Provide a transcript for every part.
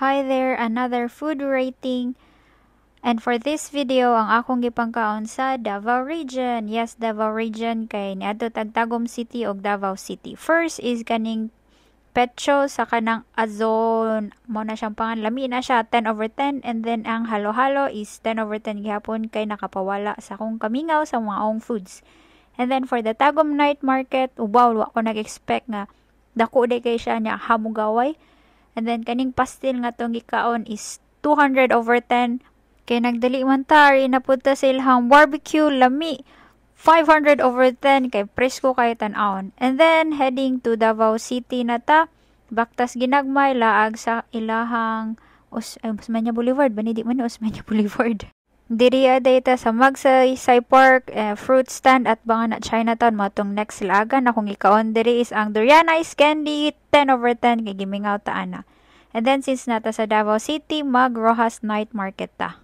Hi there, another food rating. And for this video, ang akong gipangkaon sa Davao Region. Yes, Davao Region kay niadto Tagtagom City ug Davao City. First is kaning Pecho sa kanang Azon. Mo na siyang pangan. Lami na siya 10/10 and then ang halo-halo is 10/10 gihapon kay nakapawala sa akong kamingaw sa mga ong foods. And then for the Tagum Night Market, wow, wa ko nag-expect nga dako day kay siya niya hamugaway. And then kaning pastil nga tong gikaon is 200/10 kay nagdali man ta ri napunta sa ilhang barbecue lami 500/10 kay presko kay tan-awon. And then heading to Davao City na ta, baktas ginagmay laag sa ilahang Osmeña Boulevard, bani di man Osmeña Boulevard. Diri data sa Magsaysay Park, fruit stand at banga na Chinatown matong next lagan akong ikaon diri is ang Durian Ice Candy 10/10 kay gimingaw ta ana. And then since nata sa Davao City, Mag Rojas Night Market ta.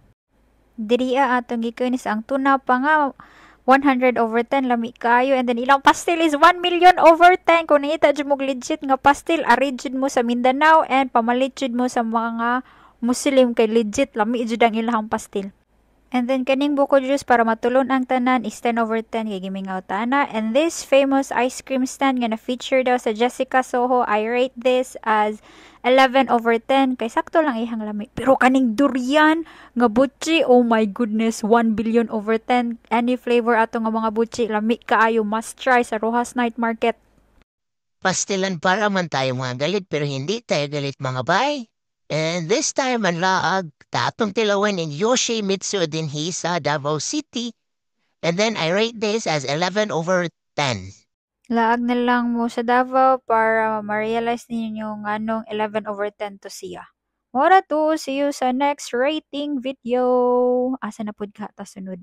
Diri atong gikunis ang tuna pa nga 100/10 lami kayo, and then ilang pastil is 1,000,000/10 kung nakita jud mo legit nga pastil ari jud mo sa Mindanao and pamalit jud mo sa mga Muslim kay legit lami jud ang ilang pastil. And then kaning buko juice para matulon ang tanan is 10/10 kay gimingaw tana. And this famous ice cream stand nga na-feature daw sa Jessica Soho, I rate this as 11/10 kay sakto lang ihang lami. Pero kaning durian nga butchi, oh my goodness, 1,000,000/10. Any flavor ato nga mga butchi, lami kaayo, must try sa Rojas Night Market. Pastilan para man tayo mga galit pero hindi tayo galit mga bay. And this time ang laag, tatong tilawan in Yoshi Mitsu din sa Davao City. And then I rate this as 11/10. Laag na lang mo sa Davao para ma-realize ninyo nga anong 11/10 to siya. Mora to, see you sa next rating video. Asa na pud ka ta sunod.